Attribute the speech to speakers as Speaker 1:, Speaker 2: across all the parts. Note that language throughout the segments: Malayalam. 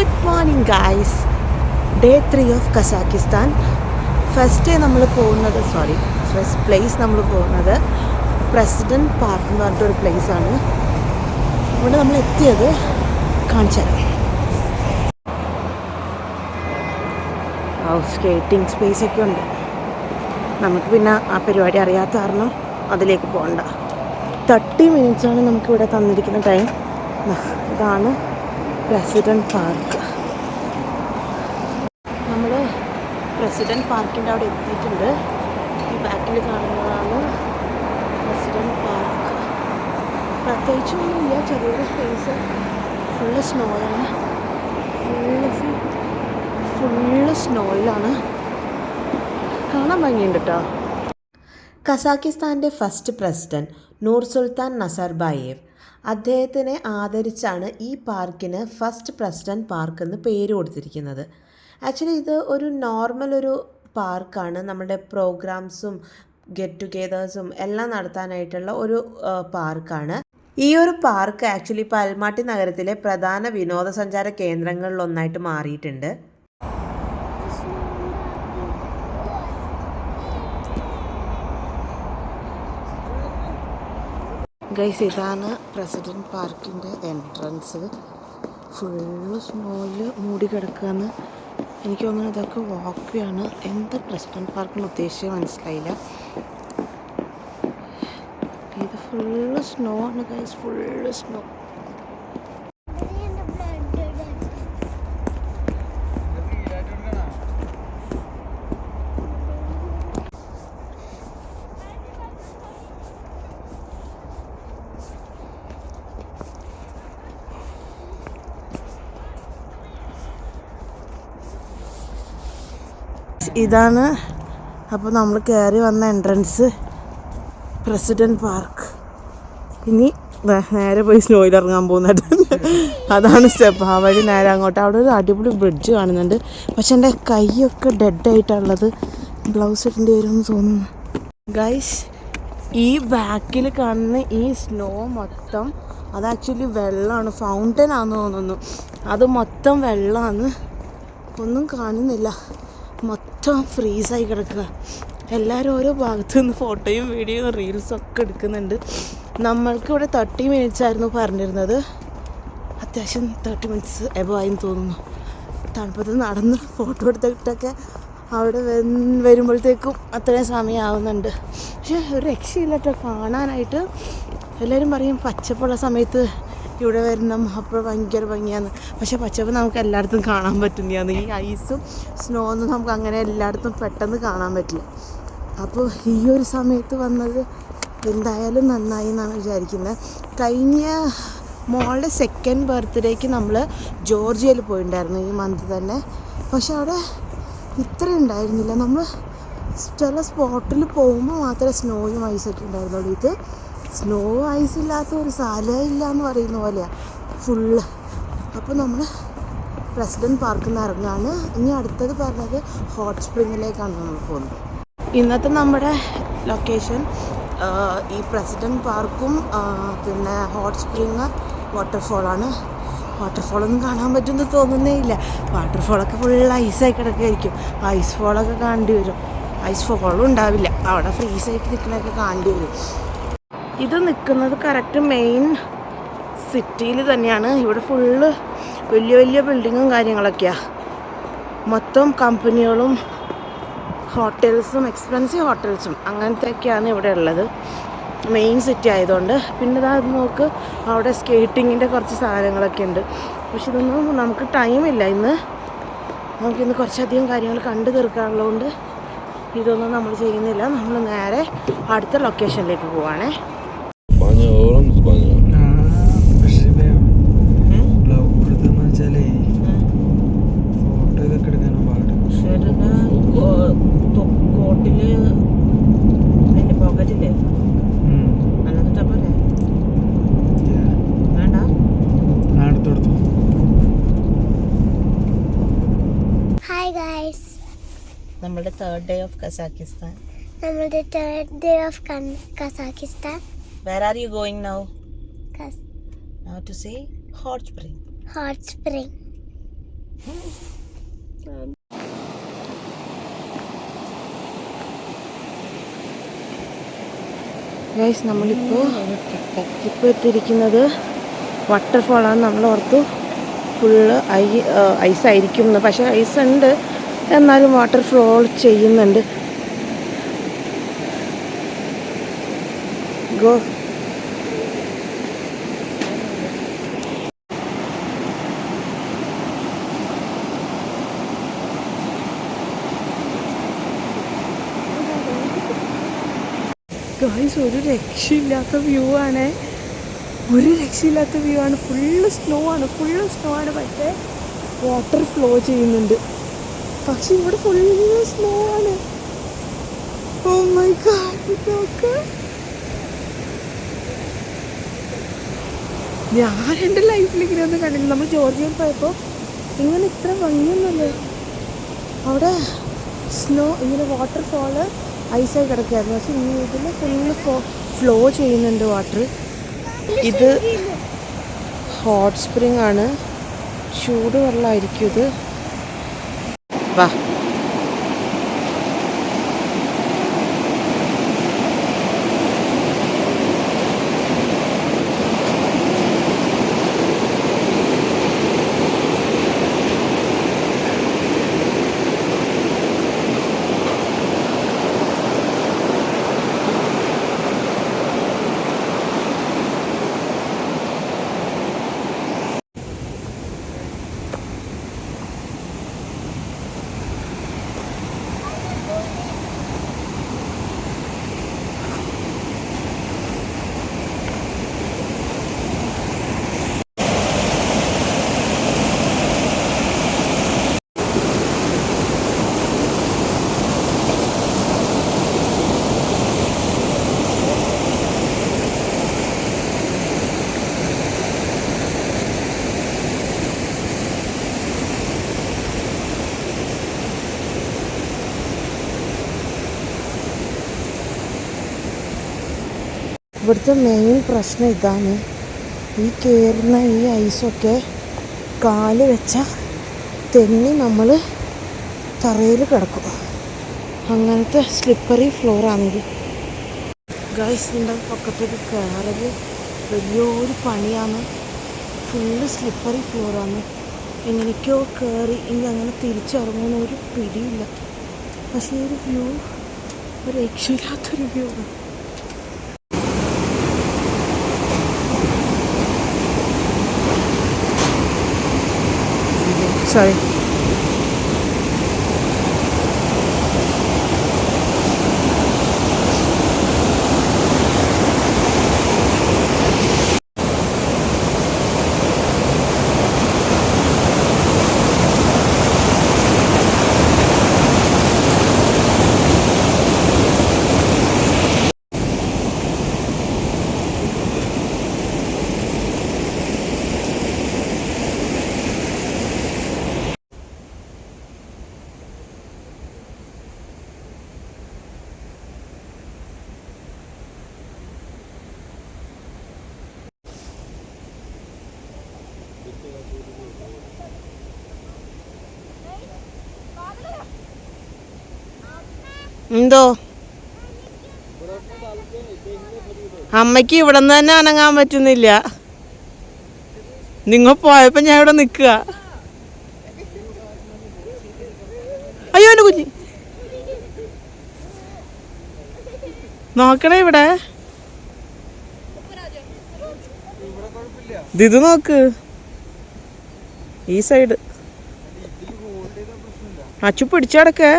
Speaker 1: Good morning guys. Day 3 of Kazakhstan. First place നമ്മൾ പോകുന്നത് പ്രസിഡന്റ് പാർക്ക് എന്ന് പറഞ്ഞിട്ടൊരു പ്ലേസ് ആണ്. ഇവിടെ നമ്മൾ എത്തിയത് കാണിച്ചു തരാം. സ്കേറ്റിംഗ് സ്പേസ് ഒക്കെ ഉണ്ട്. നമുക്ക് പിന്നെ ആ പരിപാടി അറിയാത്ത കാരണം അതിലേക്ക് പോകണ്ട. 30 minutes ആണ് നമുക്കിവിടെ തന്നിരിക്കുന്ന ടൈം. ഇതാണ് പ്രസിഡന്റ് പാർക്ക്. നമ്മൾ പ്രസിഡന്റ് പാർക്കിൻ്റെ അവിടെ എത്തിയിട്ടുണ്ട്. ഈ ബാക്കിൽ കാണുന്നതാണ് പ്രസിഡന്റ് പാർക്ക്. പ്രത്യേകിച്ചൊന്നുമില്ല, ചെറിയൊരു സ്പേസ്. ഫുള്ള് സ്നോയാണ്. ഫുള്ള് സ്നോയിലാണ്. കാണാൻ ഭംഗിയുണ്ട് കേട്ടോ. കസാക്കിസ്ഥാൻ്റെ ഫസ്റ്റ് പ്രസിഡന്റ് നൂർസുൽത്താൻ നസർബായേവ്, അദ്ദേഹത്തിനെ ആദരിച്ചാണ് ഈ പാർക്കിന് ഫസ്റ്റ് പ്രസിഡന്റ് പാർക്ക് എന്ന് പേര് കൊടുത്തിരിക്കുന്നത്. ആക്ച്വലി ഇത് ഒരു നോർമൽ ഒരു പാർക്കാണ്. നമ്മുടെ പ്രോഗ്രാംസും ഗെറ്റ് ടുഗെദേഴ്സും എല്ലാം നടത്താനായിട്ടുള്ള ഒരു പാർക്കാണ്. ഈ ഒരു പാർക്ക് ആക്ച്വലി ഇപ്പോൾ അൽമാട്ടി നഗരത്തിലെ പ്രധാന വിനോദസഞ്ചാര കേന്ദ്രങ്ങളിലൊന്നായിട്ട് മാറിയിട്ടുണ്ട്. ഗൈസ്, ഇതാണ് പ്രസിഡന്റ് പാർക്കിൻ്റെ എൻട്രൻസ്. ഫുള്ള് സ്നോയിൽ മൂടി കിടക്കുകയെന്ന് എനിക്ക് തോന്നുന്നു. ഇതൊക്കെ വാക്ക്വേയാണ്. എന്താ പ്രസിഡന്റ് പാർക്കിന് ഉദ്ദേശിച്ചത് മനസ്സിലായില്ല. ഇത് ഫുള്ള് സ്നോ ആണ് ഗൈസ്, ഫുള്ള് സ്നോ. ഇതാണ് അപ്പോൾ നമ്മൾ കയറി വന്ന എൻട്രൻസ്, പ്രസിഡന്റ് പാർക്ക്. ഇനി നേരെ പോയി സ്നോയിൽ ഇറങ്ങാൻ പോകുന്നുണ്ട്. അതാണ് സ്റ്റെപ്പ്. ആ വഴി നേരെ അങ്ങോട്ട്. അവിടെ ഒരു അടിപൊളി ബ്രിഡ്ജ് കാണുന്നുണ്ട്. പക്ഷെ എൻ്റെ കൈയൊക്കെ ഡെഡായിട്ടുള്ളത്. ഗ്ലൗസ് ഇടേണ്ടി വരുമെന്ന് തോന്നുന്നു. ഗൈസ്, ഈ ബാക്കിൽ കാണുന്ന ഈ സ്നോ മൊത്തം അത് ആക്ച്വലി വെള്ളമാണ്. ഫൗണ്ടൻ ആണെന്ന് തോന്നുന്നു. അത് മൊത്തം വെള്ളമാണ്. ഒന്നും കാണുന്നില്ല. മൊത്തം ഫ്രീസായി കിടക്കുക. എല്ലാവരും ഓരോ ഭാഗത്തു നിന്ന് ഫോട്ടോയും വീഡിയോയും റീൽസും ഒക്കെ എടുക്കുന്നുണ്ട്. നമ്മൾക്ക് ഇവിടെ 30 minutes ആയിരുന്നു പറഞ്ഞിരുന്നത്. അത്യാവശ്യം 30 minutes എബോ ആയെന്ന് തോന്നുന്നു. തണുപ്പത്ത് നടന്ന് ഫോട്ടോ എടുത്തിട്ടൊക്കെ അവിടെ വരുമ്പോഴത്തേക്കും അത്രയും സമയമാവുന്നുണ്ട്. പക്ഷേ ഒരു രക്ഷയില്ല കേട്ടോ കാണാനായിട്ട്. എല്ലാവരും പറയും പച്ചപ്പുള്ള സമയത്ത് ഇവിടെ വരുന്ന അപ്പോൾ ഭയങ്കര ഭംഗിയാണ്. പക്ഷേ പച്ചപ്പ് നമുക്ക് എല്ലായിടത്തും കാണാൻ പറ്റുന്നതാണ്. ഈ ഐസും സ്നോ ഒന്നും നമുക്ക് അങ്ങനെ എല്ലായിടത്തും പെട്ടെന്ന് കാണാൻ പറ്റില്ല. അപ്പോൾ ഈ ഒരു സമയത്ത് വന്നത് എന്തായാലും നന്നായി എന്നാണ് വിചാരിക്കുന്നത്. കഴിഞ്ഞ മോളുടെ 2nd ബർത്ത്ഡേക്ക് നമ്മൾ ജോർജിയയിൽ പോയിട്ടുണ്ടായിരുന്നു ഈ മന്ത് തന്നെ. പക്ഷെ അവിടെ ഇത്ര ഉണ്ടായിരുന്നില്ല. നമ്മൾ ചില സ്പോട്ടിൽ പോകുമ്പോൾ മാത്രമേ സ്നോയും ഐസൊക്കെ ഉണ്ടായിരുന്നുള്ളൂ. ഇത് സ്നോ ഐസ് ഇല്ലാത്ത ഒരു സ്ഥലം ഇല്ല എന്ന് പറയുന്ന പോലെയാണ് ഫുള്ള്. അപ്പോൾ നമ്മൾ പ്രസിഡന്റ് പാർക്കിൽ നിന്ന് ഇറങ്ങാണ്. ഇനി അടുത്തത് പറഞ്ഞത് ഹോട്ട് സ്പ്രിങ്ങിലേക്കാണ് നമ്മൾ പോകുന്നത്. ഇന്നത്തെ നമ്മുടെ ലൊക്കേഷൻ ഈ പ്രസിഡന്റ് പാർക്കും പിന്നെ ഹോട്ട് സ്പ്രിങ് വാട്ടർഫോളാണ്. വാട്ടർഫോളൊന്നും കാണാൻ പറ്റുമെന്ന് തോന്നുന്നേ ഇല്ല. വാട്ടർഫോളൊക്കെ ഫുൾ ഐസായി കിടക്കുകയായിരിക്കും. ഐസ് ഫോളൊക്കെ കാണേണ്ടി വരും. ഐസ് ഫോളും ഉണ്ടാവില്ല. അവിടെ ഫ്രീസായിട്ട് നിൽക്കുന്നതൊക്കെ കാണേണ്ടി വരും. ഇത് നിൽക്കുന്നത് കറക്റ്റ് മെയിൻ സിറ്റിയിൽ തന്നെയാണ്. ഇവിടെ ഫുള്ള് വലിയ വലിയ ബിൽഡിങ്ങും കാര്യങ്ങളൊക്കെയാണ്. മൊത്തം കമ്പനികളും ഹോട്ടൽസും എക്സ്പെൻസീവ് ഹോട്ടൽസും അങ്ങനത്തെയൊക്കെയാണ് ഇവിടെ ഉള്ളത്, മെയിൻ സിറ്റി ആയതുകൊണ്ട്. പിന്നെ അത് നോക്ക്, അവിടെ സ്കേറ്റിങ്ങിൻ്റെ കുറച്ച് സാധനങ്ങളൊക്കെ ഉണ്ട്. പക്ഷെ ഇതൊന്നും നമുക്ക് ടൈമില്ല ഇന്ന്. നമുക്കിന്ന് കുറച്ചധികം കാര്യങ്ങൾ കണ്ടു തീർക്കാനുള്ളതുകൊണ്ട് ഇതൊന്നും നമ്മൾ ചെയ്യുന്നില്ല. നമ്മൾ നേരെ അടുത്ത ലൊക്കേഷനിലേക്ക് പോവുകയാണേ. നമ്മുടെ third day of Kazakhstan.
Speaker 2: നമ്മുടെ third day of Kazakhstan.
Speaker 1: Where are you going now?
Speaker 2: Now
Speaker 1: to see hot spring.
Speaker 2: Hot spring.
Speaker 1: Guys നമ്മളിപ്പോൾ എത്തിയിരിക്കുന്നത് വാട്ടർഫാളാണ്. നമ്മൾ ഓർത്തു ഫുള്ള് ഐസായിരിക്കും എന്ന്, പക്ഷേ ഐസ് ഉണ്ട്, എന്നാലും വാട്ടർ ഫ്ലോ ചെയ്യുന്നുണ്ട്. ഗോ. ഗൈസ് ഒരു രക്ഷയില്ലാത്ത വ്യൂ ആണ്, ഫുള്ള് സ്നോ ആണ്, പക്ഷേ വാട്ടർ ഫ്ലോ ചെയ്യുന്നുണ്ട്. പക്ഷെ ഇവിടെ ഫുള്ള് സ്നോ ആണ്. ഓ മൈ ഗോഡ്, നോക്ക്. ഞാൻ എൻ്റെ ലൈഫിൽ ഇങ്ങനെ ഒന്നും കണ്ടില്ല. നമ്മൾ ജോർജിയയിൽ പോയപ്പോൾ ഇങ്ങനെ ഇത്ര ഭംഗിയൊന്നുമല്ലേ. അവിടെ സ്നോ ഇങ്ങനെ വാട്ടർ ഫോള് ഐസായി കിടക്കുകയായിരുന്നു, പക്ഷെ ഇനി ഇതിൽ ഫുള്ള് ഫ്ലോ ചെയ്യുന്നുണ്ട് വാട്ടർ. ഇത് ഹോട്ട് സ്പ്രിംഗ് ആണ്, ചൂട് വെള്ളമായിരിക്കും ഇത്. വാ. ഇവിടുത്തെ മെയിൻ പ്രശ്നം ഇതാണ്, ഈ കയറുന്ന ഈ ഐസൊക്കെ കാല് വെച്ചാൽ തെന്നി നമ്മൾ തറയിൽ കിടക്കും. അങ്ങനത്തെ സ്ലിപ്പറി ഫ്ലോറാണിത്. ഗൈസിൻ്റെ പൊക്കത്തേക്ക് കയറൽ വലിയൊരു പണിയാണ്. ഫുള്ള് സ്ലിപ്പറി ഫ്ലോറാണ്. എങ്ങനെയൊക്കെയോ കയറി ഇനി അങ്ങനെ തിരിച്ചിറങ്ങുന്ന ഒരു പിടിയില്ല. പക്ഷേ ഈ ഒരു വ്യൂ ഒരു രക്ഷയില്ലാത്തൊരു വ്യൂ ആണ്. Sorry. എന്തോ അമ്മയ്ക്ക് ഇവിടെ നിന്ന് തന്നെ അനങ്ങാൻ പറ്റുന്നില്ല. നിങ്ങൾ പോയപ്പോ ഞാൻ ഇവിടെ നിൽക്കുക. അയ്യോ എന്റെ കുഞ്ഞി നോക്കണേ ഇവിടെ. ഇത് നോക്ക് ഈ സൈഡ്. അച്ചു പിടിച്ചടക്കേ.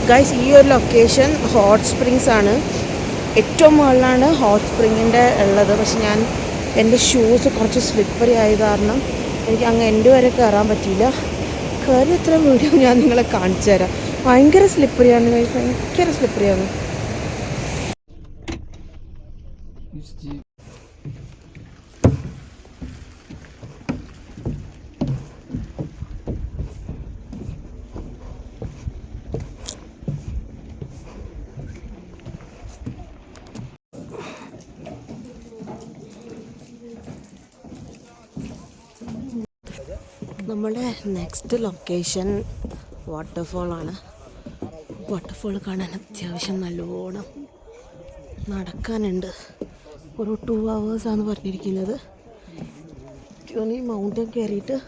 Speaker 1: ഗൈസ് ഈ ഒരു ലൊക്കേഷൻ ഹോട്ട് സ്പ്രിങ്സ് ആണ്. ഏറ്റവും മുകളിലാണ് ഹോട്ട് സ്പ്രിങ്ങിൻ്റെ ഉള്ളത്. പക്ഷെ ഞാൻ എൻ്റെ ഷൂസ് കുറച്ച് സ്ലിപ്പറി ആയ കാരണം എനിക്ക് അങ്ങ് എൻ്റെ വരെ കയറാൻ പറ്റിയില്ല. കയറി എത്ര വീഡിയോ ഞാൻ നിങ്ങളെ കാണിച്ചു തരാം. ഭയങ്കര സ്ലിപ്പറിയാണ് ഗൈസ്, ഭയങ്കര സ്ലിപ്പറിയാണ്. നമ്മുടെ നെക്സ്റ്റ് ലൊക്കേഷൻ വാട്ടർഫോളാണ്. വാട്ടർഫോൾ കാണാൻ അത്യാവശ്യം നല്ലോണം നടക്കാനുണ്ട്. ഒരു 2 hours പറഞ്ഞിരിക്കുന്നത്. ഈ മൗണ്ടൻ കയറിയിട്ട്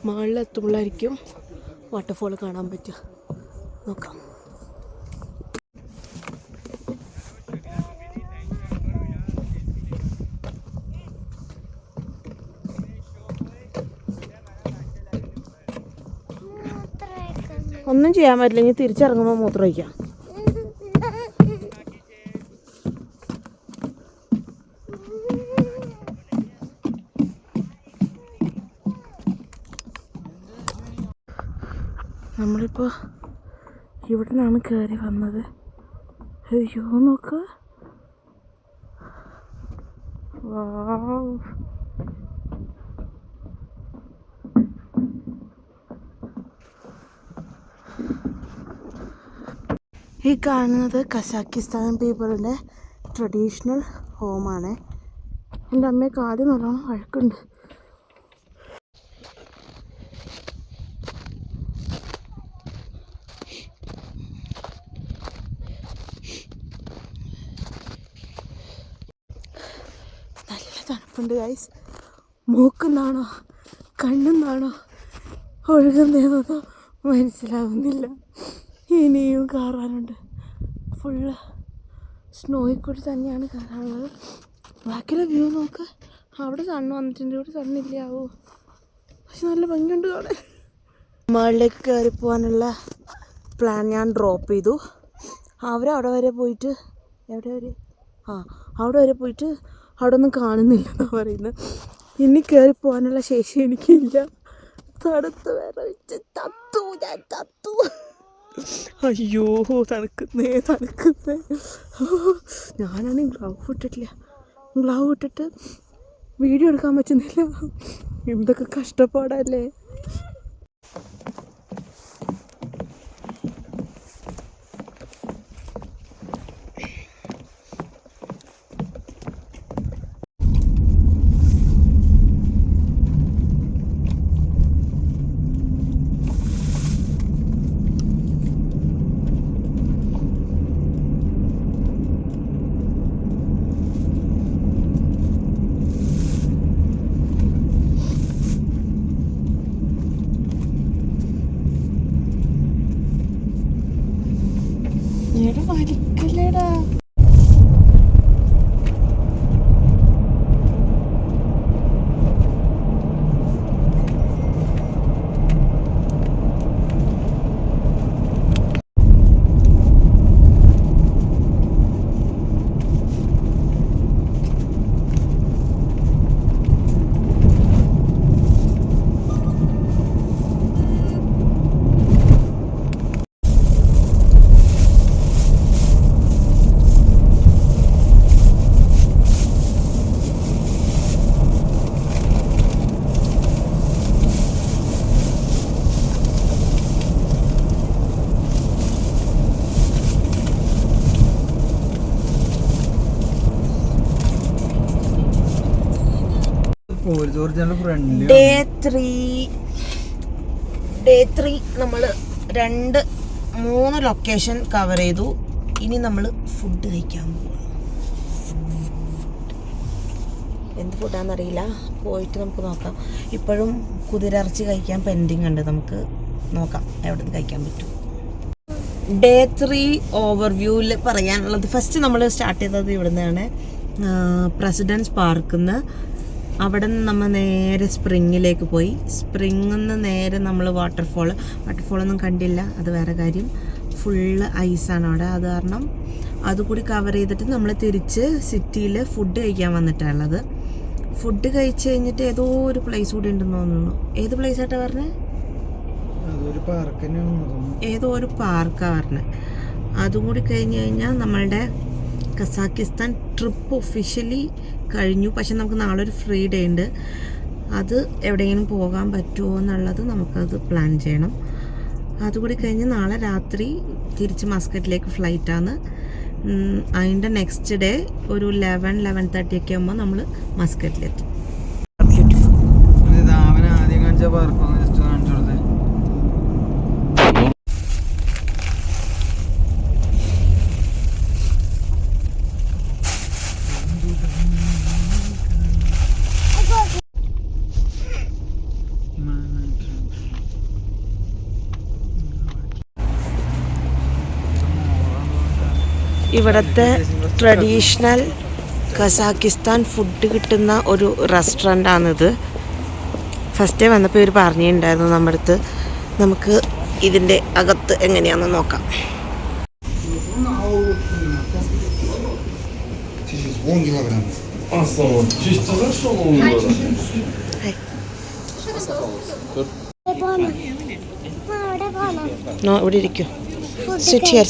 Speaker 1: മുകളിലെത്തുമ്പോഴായിരിക്കും വാട്ടർഫോൾ കാണാൻ പറ്റുക. നോക്കാം. ഒന്നും ചെയ്യാൻ പറ്റില്ലെങ്കിൽ തിരിച്ചിറങ്ങുമ്പോൾ മൂത്രം ഒഴിക്കാം. നമ്മളിപ്പോൾ ഇവിടെ നിന്നാണ് കയറി വന്നത്. അയ്യോ നോക്ക്, വാവ്. ഈ കാണുന്നത് കസാക്കിസ്ഥാൻ പീപ്പിളിൻ്റെ ട്രഡീഷണൽ ഹോമാണ്. എൻ്റെ അമ്മയ്ക്ക് ആദ്യം നല്ലോണം വഴക്കുണ്ട്. നല്ല തണുപ്പുണ്ട് ഗൈസ്. മൂക്കുന്നാണോ കണ്ണുന്നാണോ ഒഴുകുന്നതെന്നോ മനസ്സിലാവുന്നില്ല. ഇനിയും കയറാനുണ്ട്. ഫുള്ള് സ്നോയിൽ കൂടി തന്നെയാണ് കയറാനുള്ളത്. ബാക്കിയുള്ള വ്യൂ നോക്ക്. അവിടെ സണ്ണ് വന്നിട്ടുണ്ട്, ഇവിടെ സണ്ണില്ലാവോ. പക്ഷെ നല്ല ഭംഗിയുണ്ട് കാണാൻ. മുകളിലേക്ക് കയറി പോകാനുള്ള പ്ലാൻ ഞാൻ ഡ്രോപ്പ് ചെയ്തു. അവിടെ വരെ പോയിട്ട് അവിടെ വരെ പോയിട്ട് അവിടെ ഒന്നും കാണുന്നില്ലെന്നാണ് പറയുന്നത്. ഇനി കയറി പോകാനുള്ള ശേഷി എനിക്കില്ല. തണുത്ത് വേറെ വെച്ച് ചത്തു. അയ്യോ തണുക്കുന്നേ. ഞാനാണെങ്കിൽ ഗ്ലൗ ഇട്ടിട്ട് വീഡിയോ എടുക്കാൻ പറ്റുന്നില്ല. എന്തൊക്കെ കഷ്ടപ്പാടല്ലേ. വലിക്കല്ലേടാ. ഡേ 3 നമ്മൾ 2-3 ലൊക്കേഷൻ കവർ ചെയ്തു. ഇനി നമ്മൾ ഫുഡ് കഴിക്കാൻ പോവാം. എന്ത് ഫുഡാണെന്നറിയില്ല, പോയിട്ട് നമുക്ക് നോക്കാം. ഇപ്പോഴും കുതിരയിറച്ചി കഴിക്കാൻ പെൻഡിങ് ഉണ്ട്. നമുക്ക് നോക്കാം എവിടെ നിന്ന് കഴിക്കാൻ പറ്റും. ഡേ 3 ഓവർവ്യൂവിൽ പറയാനുള്ളത്, ഫസ്റ്റ് നമ്മൾ സ്റ്റാർട്ട് ചെയ്തത് ഇവിടെ നിന്നാണ്, പ്രസിഡൻസ് പാർക്കിൽ നിന്ന്. അവിടെ നിന്ന് നമ്മൾ നേരെ സ്പ്രിങ്ങിലേക്ക് പോയി. സ്പ്രിങ്ങിൽ നിന്ന് നേരെ നമ്മൾ വാട്ടർഫോളൊന്നും കണ്ടില്ല, അത് വേറെ കാര്യം. ഫുള്ള് ഐസാണ് അവിടെ. അത് കാരണം അതുകൂടി കവർ ചെയ്തിട്ട് നമ്മൾ തിരിച്ച് സിറ്റിയിൽ ഫുഡ് കഴിക്കാൻ വന്നിട്ടുള്ളത്. ഫുഡ് കഴിച്ച് കഴിഞ്ഞിട്ട് ഏതോ ഒരു പ്ലേസ് കൂടി ഉണ്ടെന്ന് തോന്നുന്നു. ഏത് പ്ലേസ് ആയിട്ടാ പറഞ്ഞത്? ഏതോ ഒരു പാർക്കാണ് പറഞ്ഞത്. അതും കൂടി കഴിഞ്ഞ് കഴിഞ്ഞാൽ നമ്മളുടെ കസാക്കിസ്ഥാൻ ട്രിപ്പ് ഒഫീഷ്യലി കഴിഞ്ഞു. പക്ഷെ നമുക്ക് നാളെ ഒരു ഫ്രീ ഡേ ഉണ്ട്. അത് എവിടെയെങ്കിലും പോകാൻ പറ്റുമോ എന്നുള്ളത് നമുക്കത് പ്ലാൻ ചെയ്യണം. അതുകൂടി കഴിഞ്ഞ് നാളെ രാത്രി തിരിച്ച് മസ്കറ്റിലേക്ക് ഫ്ലൈറ്റാണ്. അതിൻ്റെ നെക്സ്റ്റ് ഡേ ഒരു 11-11:30 ഒക്കെ ആകുമ്പോൾ നമ്മൾ മസ്കറ്റിലെത്തും. ഇവിടുത്തെ ട്രഡീഷണൽ കസാക്കിസ്ഥാൻ ഫുഡ് കിട്ടുന്ന ഒരു റെസ്റ്റോറൻ്റാണിത്. ഫസ്റ്റ് വന്നപ്പോൾ ഇവർ പറഞ്ഞിട്ടുണ്ടായിരുന്നു നമ്മുടെ അടുത്ത്. നമുക്ക് ഇതിൻ്റെ അകത്ത് എങ്ങനെയാണെന്ന് നോക്കാം. ഇവിടെ ഇരിക്കും. Sit here.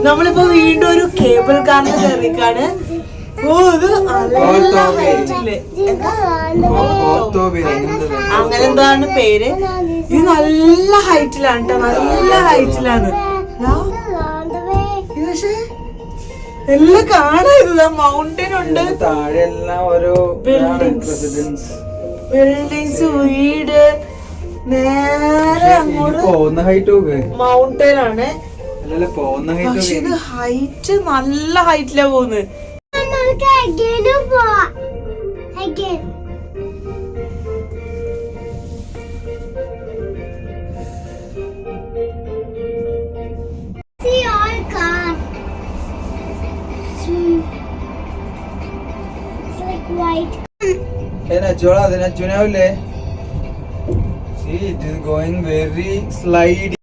Speaker 1: നമ്മളിപ്പോ വീണ്ടും ഒരു കേബിൾ കാറിൽ കയറിക്കാണ്. അങ്ങനെ എന്താണ് പേര്. ഇത് നല്ല ഹൈറ്റിലാണ് കേട്ടോ, നല്ല ഹൈറ്റിലാണ്. പക്ഷേ എല്ലാം കാണരുത്. മൗണ്ടൻ ഉണ്ട്, ബിൽഡിങ്സ്, വീട്. നേരെ അങ്ങോട്ട് മൗണ്ടൻ ആണ്. പക്ഷെ ഇത് ഹൈറ്റ് നല്ല ഹൈറ്റിലാ പോകുന്നത്.
Speaker 3: See, it is going very slidey.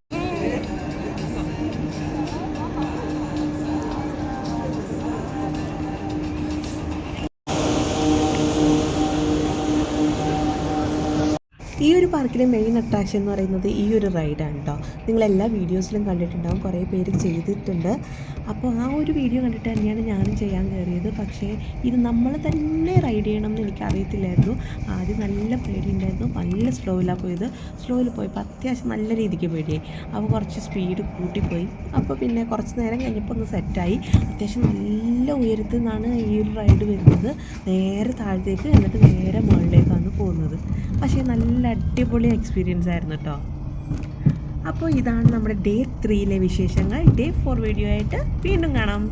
Speaker 1: ഈ ഒരു പാർക്കിലെ മെയിൻ അട്രാക്ഷൻ എന്ന് പറയുന്നത് ഈ ഒരു റൈഡാണ് കേട്ടോ. നിങ്ങളെല്ലാ വീഡിയോസിലും കണ്ടിട്ടുണ്ടാകും, കുറേ പേര് ചെയ്തിട്ടുണ്ട്. അപ്പോൾ ആ ഒരു വീഡിയോ കണ്ടിട്ട് തന്നെയാണ് ഞാനും ചെയ്യാൻ കയറിയത്. പക്ഷേ ഇത് നമ്മൾ തന്നെ റൈഡ് ചെയ്യണം എന്ന് എനിക്കറിയത്തില്ലായിരുന്നു. ആദ്യം നല്ല പേടിയുണ്ടായിരുന്നു. നല്ല സ്ലോയിലാണ് പോയത്. സ്ലോയിൽ പോയപ്പോൾ അത്യാവശ്യം നല്ല രീതിക്ക് പേടിയായി. അപ്പോൾ കുറച്ച് സ്പീഡ് കൂട്ടിപ്പോയി. അപ്പോൾ പിന്നെ കുറച്ച് നേരം കഴിഞ്ഞപ്പോൾ ഒന്ന് സെറ്റായി. അത്യാവശ്യം നല്ല ഉയരത്തിൽ നിന്നാണ് ഈ ഒരു റൈഡ് വരുന്നത്. നേരെ താഴത്തേക്ക്, എന്നിട്ട് നേരെ മുകളിലേക്കാണ് പോകുന്നത്. പക്ഷേ നല്ല അടിപൊളി എക്സ്പീരിയൻസ് ആയിരുന്നു കേട്ടോ. അപ്പോൾ ഇതാണ് നമ്മുടെ ഡേ 3 വിശേഷങ്ങൾ. ഡേ 4 വീഡിയോ ആയിട്ട് വീണ്ടും കാണാം.